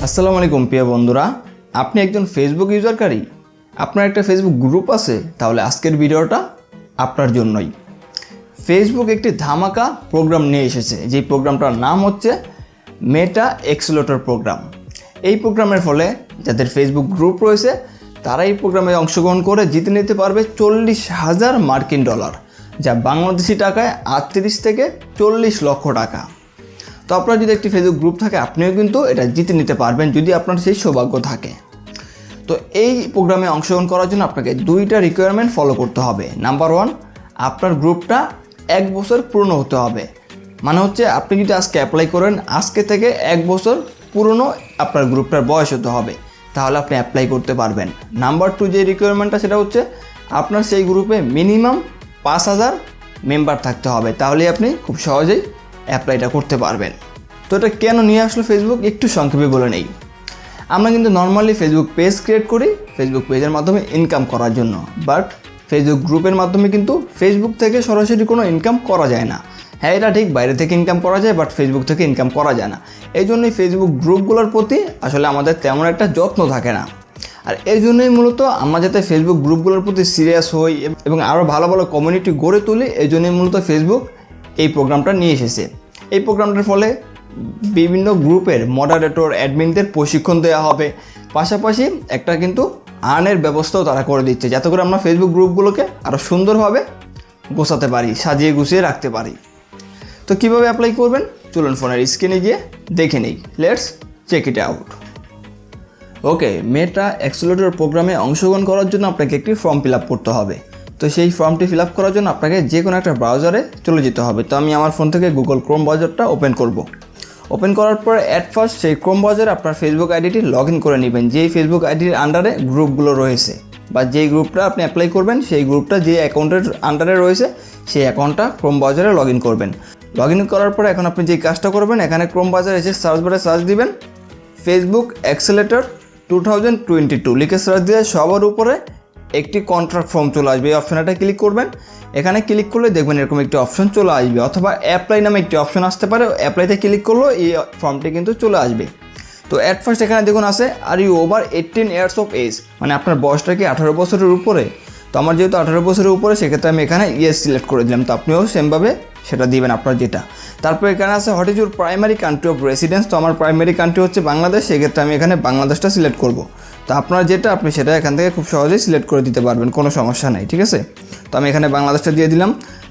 আসসালামু আলাইকুম প্রিয় বন্ধুরা, আপনি একজন ফেসবুক ইউজারকারী, আপনার একটা ফেসবুক গ্রুপ আছে, তাহলে আজকের ভিডিওটা আপনার জন্যই। ফেসবুক একটি ধামাকা প্রোগ্রাম নিয়ে এসেছে, যেই প্রোগ্রামটার নাম হচ্ছে মেটা অ্যাক্সেলারেটর প্রোগ্রাম। এই প্রোগ্রামের ফলে যাদের ফেসবুক গ্রুপ রয়েছে তারা এই প্রোগ্রামে অংশগ্রহণ করে জিতে নিতে পারবে $40,000 মার্কিন, যা বাংলাদেশি টাকায় 38 থেকে 40 লক্ষ টাকা। তো আপনার যদি একটি ফেসবুক গ্রুপ থাকে আপনিও কিন্তু এটা জিতে নিতে পারবেন যদি আপনার সেই সৌভাগ্য থাকে। তো এই প্রোগ্রামে অংশগ্রহণ করার জন্য আপনাকে দুইটা রিকোয়ারমেন্ট ফলো করতে হবে। নাম্বার 1, আপনার গ্রুপটা 1 বছর পুরনো হতে হবে। মানে হচ্ছে আপনি যদি আজকে অ্যাপ্লাই করেন, আজকে থেকে 1 বছর পুরনো আপনার গ্রুপটার বয়স হতে হবে, তাহলে আপনি অ্যাপ্লাই করতে পারবেন। নাম্বার 2 যে রিকোয়ারমেন্টটা সেটা হচ্ছে আপনার সেই গ্রুপে মিনিমাম 5,000 মেম্বার থাকতে হবে, তাহলেই আপনি খুব সহজেই অ্যাপ্লাইটা করতে পারবেন। তো এটা কেন নিয়ে আসলো ফেসবুক, একটু সংক্ষেপে বলে নেই। আমরা কিন্তু নর্মালি ফেসবুক পেজ ক্রিয়েট করি ফেসবুক পেজের মাধ্যমে ইনকাম করার জন্য, বাট ফেসবুক গ্রুপের মাধ্যমে কিন্তু ফেসবুক থেকে সরাসরি কোনো ইনকাম করা যায় না। হ্যাঁ, এটা ঠিক, বাইরে থেকে ইনকাম করা যায়, বাট ফেসবুক থেকে ইনকাম করা যায় না। এই জন্যই ফেসবুক গ্রুপগুলোর প্রতি আসলে আমাদের তেমন একটা যত্ন থাকে না। আর এই জন্যই মূলত আমরা যাতে ফেসবুক গ্রুপগুলোর প্রতি সিরিয়াস হই এবং আরও ভালো ভালো কমিউনিটি গড়ে তুলি, এই জন্যই মূলত ফেসবুক এই প্রোগ্রামটা নিয়ে এসেছে। এই প্রোগ্রামটার ফলে বিভিন্ন গ্রুপের মডারেটর অ্যাডমিনদের প্রশিক্ষণ দেওয়া হবে, পাশাপাশি একটা কিন্তু আর্নের ব্যবস্থাও তারা করে দিচ্ছে, যাতে করে আমরা ফেসবুক গ্রুপগুলোকে আরও সুন্দরভাবে গোছাতে পারি, সাজিয়ে গুছিয়ে রাখতে পারি। তো কীভাবে অ্যাপ্লাই করবেন চলুন ফোনের স্ক্রিনে গিয়ে দেখে নিই। Let's check it out. Okay, Meta accelerator প্রোগ্রামে অংশগ্রহণ করার জন্য আপনাকে একটি ফর্ম ফিল আপ করতে হবে। তো সেই ফর্মটি ফিল আপ করার জন্য আপনাকে যে কোনো একটা ব্রাউজারে চলে যেতে হবে। তো আমি আমার ফোন থেকে গুগল ক্রোম ব্রাউজারটা ওপেন করব। ওপেন করার পর অ্যাট ফার্স্ট সেই ক্রোম ব্রাউজারে আপনার ফেসবুক আইডিটি লগ ইন করে নেবেন, যেই ফেসবুক আইডির আন্ডারে গ্রুপগুলো রয়েছে, বা যেই গ্রুপটা আপনি অ্যাপ্লাই করবেন সেই গ্রুপটা যে অ্যাকাউন্টের আন্ডারে রয়েছে সেই অ্যাকাউন্টটা ক্রোম ব্রাউজারে লগ ইন করবেন। লগ ইন করার পরে এখন আপনি যেই কাজটা করবেন, এখানে ক্রোম ব্রাউজারে এসে সার্চ বারে সার্চ দিবেন ফেসবুক অ্যাক্সেলারেটর 2022 লিখে সার্চ দিয়ে সবার উপরে একটি কন্ট্রাক্ট ফর্ম চলে আসবে। এই অপশানটা ক্লিক করবেন। এখানে ক্লিক করলে দেখবেন এরকম একটি অপশন চলে আসবে, অথবা অ্যাপ্লাই নামে একটি অপশন আসতে পারে। অ্যাপ্লাইতে ক্লিক করলেও এই ফর্মটি কিন্তু চলে আসবে। তো অ্যাট ফার্স্ট এখানে দেখুন আছে are you over 18 years of age, মানে আপনার বয়সটা কি 18 বছরের উপরে। তো আমার যেহেতু 18 বছরের উপরে, সেক্ষেত্রে আমি এখানে ইয়েস সিলেক্ট করে দিলাম। তো আপনিও সেমভাবে সেটা দিবেন আপনার যেটা। তারপর এখানে আছে what is your primary country of residence. তো আমার প্রাইমারি কান্ট্রি হচ্ছে বাংলাদেশ, সেক্ষেত্রে আমি এখানে বাংলাদেশটা সিলেক্ট করব। তো আপনার যেটা আপনি সেটা এখান থেকে খুব সহজেই সিলেক্ট করে দিতে পারবেন, কোনো সমস্যা নেই, ঠিক আছে। তো আমি এখানে বাংলাদেশটা দিয়ে দিলাম।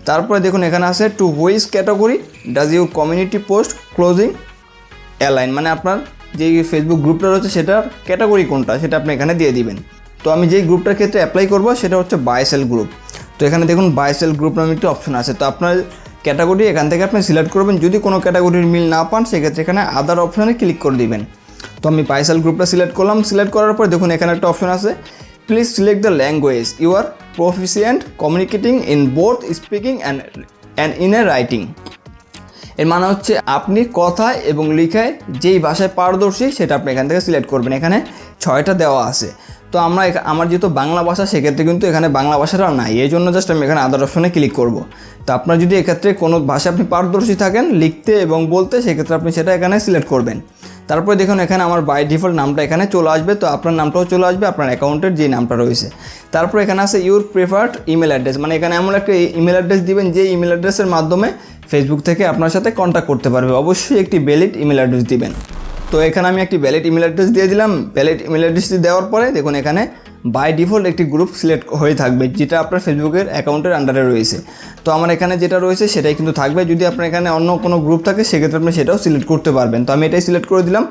তারপরে দেখুন এখানে আছে to which category does your community post closing align, মানে আপনার যেই ফেসবুক গ্রুপটা রয়েছে সেটার ক্যাটাগরি কোনটা সেটা আপনি এখানে দিয়ে দিবেন। তো আমি যেই গ্রুপটার ক্ষেত্রে অ্যাপ্লাই করব সেটা হচ্ছে বাই সেল গ্রুপ। তো এখানে দেখুন বাই সেল গ্রুপ নামে একটি অপশন আছে। তো আপনার ক্যাটাগরি এখান থেকে আপনি সিলেক্ট করবেন। যদি কোনো ক্যাটাগরির মিল না পান সেক্ষেত্রে এখানে আদার অপশানে ক্লিক করে দিবেন। তো আমি বাই সেল গ্রুপটা সিলেক্ট করলাম। সিলেক্ট করার পর দেখুন এখানে একটা অপশন আছে please select the language you are proficient communicating in both speaking and in a writing. এর মানে হচ্ছে আপনি কথায় এবং লিখায় যেই ভাষায় পারদর্শী সেটা আপনি এখান থেকে সিলেক্ট করবেন। এখানে 6টা দেওয়া আছে। তো আমার যেহেতু বাংলা ভাষা, সেক্ষেত্রে কিন্তু এখানে বাংলা ভাষাটা নাই, এই জন্য জাস্ট আমি এখানে আদার অপশনে ক্লিক করব। তো আপনার যদি এক্ষেত্রে কোনো ভাষা আপনি পারদর্শী থাকেন লিখতে এবং বলতে, সেক্ষেত্রে আপনি সেটা এখানে সিলেক্ট করবেন। তারপরে দেখুন এখানে আমার বাই ডিফল্ট নামটা এখানে চলে আসবে। তো আপনার নামটাও চলে আসবে, আপনার অ্যাকাউন্টের যে নামটা রয়েছে। তারপর এখানে আছে ইউর প্রেফার্ড ইমেল অ্যাড্রেস, মানে এখানে এমন একটা ইমেল অ্যাড্রেস দিবেন যে ইমেল অ্যাড্রেসের মাধ্যমে ফেসবুক থেকে আপনার সাথে কন্ট্যাক্ট করতে পারবে। অবশ্যই একটি ভ্যালিড ইমেল অ্যাড্রেস দিবেন। তো এখানে আমি একটি ভ্যালিড ইমেল অ্যাড্রেস দিয়ে দিলাম। ভ্যালিড ইমেল অ্যাড্রেসটি দেওয়ার পরে দেখুন এখানে বাই ডিফল্ট একটি গ্রুপ সিলেক্ট হয়ে থাকবে, যেটা আপনার ফেসবুকের অ্যাকাউন্টের আন্ডারে রয়েছে। তো আমার এখানে যেটা রয়েছে সেটাই কিন্তু থাকবে। যদি আপনার এখানে অন্য কোনো গ্রুপ থাকে সেক্ষেত্রে আপনি সেটাও সিলেক্ট করতে পারবেন। তো আমি এটাই সিলেক্ট করে দিলাম।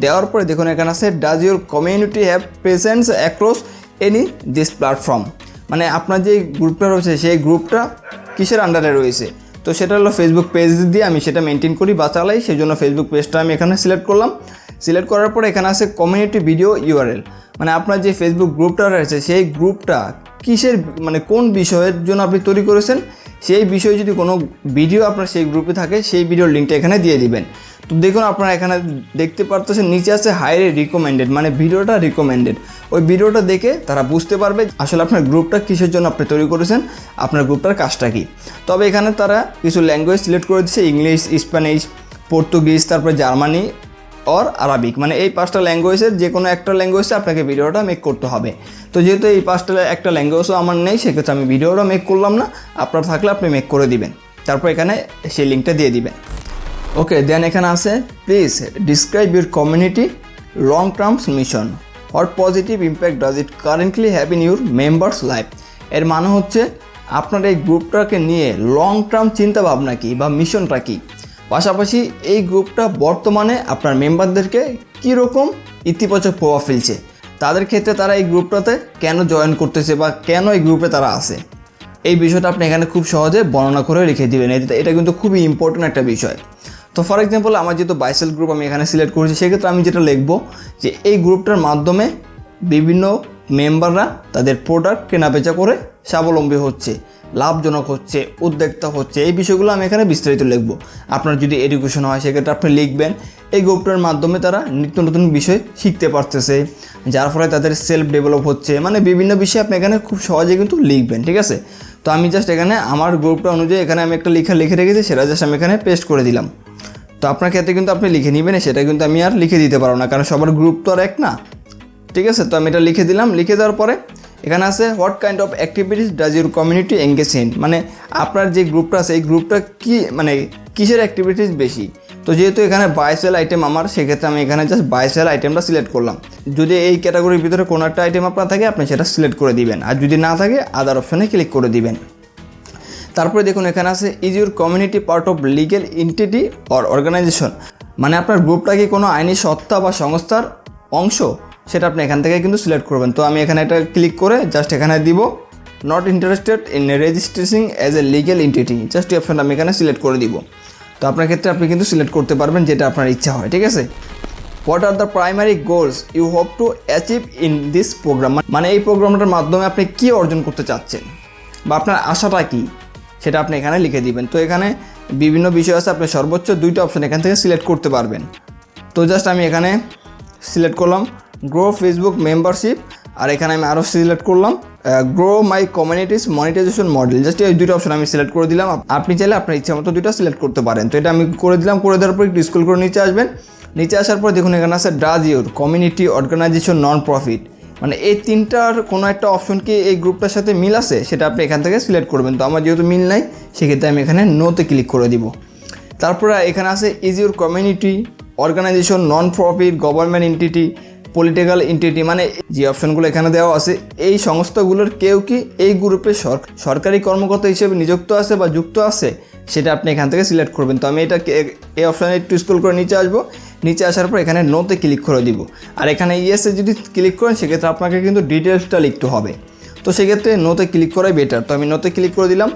দেওয়ার পরে দেখুন এখানে আছে does your community have presence across any this platform, মানে আপনার যে গ্রুপটা রয়েছে সেই গ্রুপটা কিসের আন্ডারে রয়েছে। তো সেটা হলো ফেসবুক পেজ দিয়ে আমি সেটা মেনটেন করি বা চালাই, সেই জন্য ফেসবুক পেজটা আমি এখানে সিলেক্ট করলাম। সিলেক্ট করার পরে এখানে আছে কমিউনিটি ভিডিও ইউআরএল, মানে আপনার যে ফেসবুক গ্রুপটা রয়েছে সেই গ্রুপটা কিসের, মানে কোন বিষয়ের জন্য আপনি তৈরি করেছেন, সেই বিষয়ে যদি কোনো ভিডিও আপনার সেই গ্রুপে থাকে সেই ভিডিওর লিঙ্কটা এখানে দিয়ে দিবেন। তো দেখুন আপনারা এখানে দেখতে পারতেছেন নিচে আছে হাইলি রিকমেন্ডেড, মানে ভিডিওটা রিকমেন্ডেড। ওই ভিডিওটা দেখে তারা বুঝতে পারবে আসলে আপনার গ্রুপটা কিসের জন্য আপনি তৈরি করেছেন, আপনার গ্রুপটার কাজটা কী। তবে এখানে তারা কিছু ল্যাঙ্গুয়েজ সিলেক্ট করে দিচ্ছে, ইংলিশ, স্প্যানিশ, পর্তুগিজ, তারপরে জার্মানি অর আরবিক, মানে এই 5টা ল্যাঙ্গুয়েজের যে কোনো একটা ল্যাঙ্গুয়েজে আপনাকে ভিডিওটা মেক করতে হবে। তো যেহেতু এই 5টা একটা ল্যাঙ্গুয়েজও আমার নেই, সেক্ষেত্রে আমি ভিডিওটা মেক করলাম না। আপনার থাকলে আপনি মেক করে দিবেন, তারপর এখানে সেই লিঙ্কটা দিয়ে দিবেন। ওকে, দেন এখানে আছে please describe your community long terms mission, what positive impact does it currently have in your members life. এর মানে হচ্ছে আপনার এই গ্রুপটাকে নিয়ে লং টার্ম চিন্তা ভাবনা কী বা মিশনটা কী, পাশাপাশি এই গ্রুপটা বর্তমানে আপনার মেম্বারদেরকে কীরকম ইতিবাচক প্রভাব ফেলছে, তাদের ক্ষেত্রে তারা এই গ্রুপটাতে কেন জয়েন করতেছে বা কেন এই গ্রুপে তারা আছে, এই বিষয়টা আপনি এখানে খুব সহজে বর্ণনা করে লিখে দিবেন। এটা কিন্তু খুবই ইম্পর্টেন্ট একটা বিষয়। তো ফর এক্সাম্পল আমার যেহেতু বাইসেল গ্রুপ আমি এখানে সিলেক্ট করেছি, সেক্ষেত্রে আমি যেটা লিখবো যে এই গ্রুপটার মাধ্যমে বিভিন্ন মেম্বাররা তাদের প্রোডাক্ট কেনাবেচা করে স্বাবলম্বী হচ্ছে, লাভজনক হচ্ছে, উদ্যোক্তা হচ্ছে, এই বিষয়গুলো আমি এখানে বিস্তারিত লিখবো। আপনার যদি এডুকেশন হয় সেক্ষেত্রে আপনি লিখবেন এই গ্রুপটার মাধ্যমে তারা নিত্য নতুন বিষয় শিখতে পারতেছে, যার ফলে তাদের সেলফ ডেভেলপ হচ্ছে, মানে বিভিন্ন বিষয় আপনি এখানে খুব সহজে কিন্তু লিখবেন, ঠিক আছে। তো আমি জাস্ট এখানে আমার গ্রুপটা অনুযায়ী এখানে আমি একটা লিখে রেখেছি, সেটা জাস্ট আমি এখানে পেস্ট করে দিলাম। তো আপনার ক্ষেত্রে কিন্তু আপনি লিখে নেবেন, সেটা কিন্তু আমি আর লিখে দিতে পারবো না, কারণ সবার গ্রুপ তো আর এক না, ঠিক আছে। তো আমি এটা লিখে দিলাম। লিখে দেওয়ার পরে এখানে আছে what kind of activities does your community engage in, মানে আপনার যে গ্রুপটা আছে এই গ্রুপটা কি মানে কিসের অ্যাক্টিভিটিস বেশি। তো যেহেতু এখানে বাই সেল আইটেম আমার, সেক্ষেত্রে আমি এখানে জাস্ট বাই সেল আইটেমটা সিলেক্ট করলাম। যদি এই ক্যাটাগরির ভিতরে কোনো একটা আইটেম আপনার থাকে আপনি সেটা সিলেক্ট করে দিবেন, আর যদি না থাকে আদার অপশনে ক্লিক করে দিবেন। তারপরে দেখুন এখানে আছে is your community part of legal entity or organisation, মানে আপনার গ্রুপটা কি কোনো আইনি সত্তা বা সংস্থার অংশ, সেটা আপনি এখান থেকে কিন্তু সিলেক্ট করবেন। তো আমি এখানে এটা ক্লিক করে জাস্ট এখানে দিব not interested in registration as a legal entity, just এই অপশনটা আমি এখানে সিলেক্ট করে দিব। তো আপনার ক্ষেত্রে আপনি কিন্তু সিলেক্ট করতে পারবেন যেটা আপনার ইচ্ছা হয়, ঠিক আছে। What are the primary goals you hope to achieve in this program, মানে এই প্রোগ্রামটার মাধ্যমে আপনি কী অর্জন করতে চাচ্ছেন বা আপনার আশাটা কী, সেটা আপনি এখানে লিখে দিবেন। তো এখানে বিভিন্ন বিষয় আছে, আপনি সর্বোচ্চ 2টা অপশন এখান থেকে সিলেক্ট করতে পারবেন। তো জাস্ট আমি এখানে সিলেক্ট করলাম গ্রো ফেসবুক মেম্বারশিপ, আর এখানে আমি আরও সিলেক্ট করলাম grow my communities monetisation model, just এই 2টা অপশন আমি সিলেক্ট করে দিলাম। আপনি চাইলে আপনার ইচ্ছা মতো 2টা সিলেক্ট করতে পারেন। তো এটা আমি করে দিলাম। করে দেওয়ার পর একটু স্ক্রল করে নিচে আসবেন। নিচে আসার পর দেখুন এখানে আছে does your community organisation non profit, মানে এই 3টার কোনো একটা অপশন কি এই গ্রুপটার সাথে মিল আছে, সেটা আপনি এখান থেকে সিলেক্ট করবেন। তো আমার যেহেতু মিল নাই, সেক্ষেত্রে আমি এখানে নোতে ক্লিক করে দিব। তারপরে এখানে আছে is your community organisation non profit government entity political entity, মানে যে অপশনগুলো এখানে দেওয়া আছে এই সংস্থাগুলোর কেউ কি এই গ্রুপে সরকারি কর্মকর্তা হিসেবে নিযুক্ত আছে বা যুক্ত আছে, সেটা আপনি এখান থেকে সিলেক্ট করবেন। তো আমি এটা এই অপশানে একটু স্ক্রল করে নিচে আসবো। নিচে আসার পর এখানে নোতে ক্লিক করে দিব। আর এখানে ইয়েসে যদি ক্লিক করেন সেক্ষেত্রে আপনাকে কিন্তু ডিটেলসটা লিখতে হবে। তো সেক্ষেত্রে নোতে ক্লিক করাই বেটার। তো আমি নোতে ক্লিক করে দিলাম।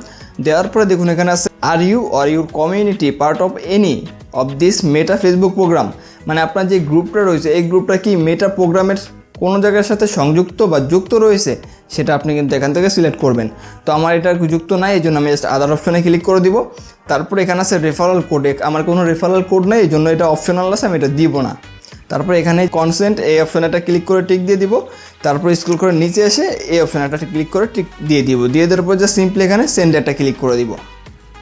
দেওয়ার পরে দেখুন এখানে আছে are you or your community part of any of this Meta Facebook program, মানে আপনার যে গ্রুপটা রয়েছে এই গ্রুপটা কি মেটা প্রোগ্রামের কোনো জায়গার সাথে সংযুক্ত বা যুক্ত রয়েছে, সেটা আপনি কিন্তু এখান থেকে সিলেক্ট করবেন। তো আমার এটা যুক্ত নাই, এই জন্য আমি জাস্ট আদার অপশনে ক্লিক করে দিব। তারপরে এখানে আছে রেফারাল কোড, আমার কোনো রেফারাল কোড নেই, এই জন্য এটা অপশনাল আছে, আমি এটা দিব না। তারপরে এখানে কনসেন্ট এই অপশনে একটা ক্লিক করে টিক দিয়ে দিব। তারপরে স্ক্রল করে নিচে এসে এই অপশনে একটা ক্লিক করে টিক দিয়ে দিব। দিয়ে দেওয়ার পর জাস্ট সিম্পলি এখানে সেন্ডে একটা ক্লিক করে দিব।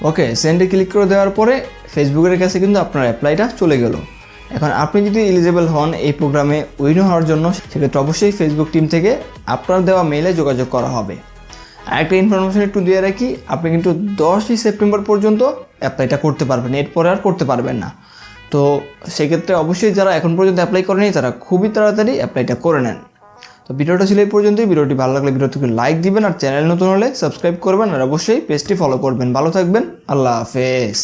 ওকে, সেন্ডে ক্লিক করে দেওয়ার পরে ফেসবুকের কাছে কিন্তু আপনার অ্যাপ্লাইটা চলে গেল। এখন আপনি যদি এলিজিবল হন এই প্রোগ্রামে উইন হওয়ার জন্য, সেক্ষেত্রে অবশ্যই ফেসবুক টিম থেকে আপনার দেওয়া মেইলে যোগাযোগ করা হবে। আরেকটা ইনফরমেশন একটু দিয়ে রাখি, আপনি কিন্তু 10ই সেপ্টেম্বর পর্যন্ত অ্যাপ্লাইটা করতে পারবেন, এরপরে আর করতে পারবেন না। তো সেক্ষেত্রে অবশ্যই যারা এখন পর্যন্ত অ্যাপ্লাই করেনি তারা খুবই তাড়াতাড়ি অ্যাপ্লাইটা করে নেন। তো ভিডিওটা ছিল এই পর্যন্তই। ভিডিওটি ভালো লাগলে ভিডিওটিকে লাইক দিবেন, আর চ্যানেল নতুন হলে সাবস্ক্রাইব করবেন, আর অবশ্যই পেজটি ফলো করবেন। ভালো থাকবেন, আল্লাহ হাফেজ।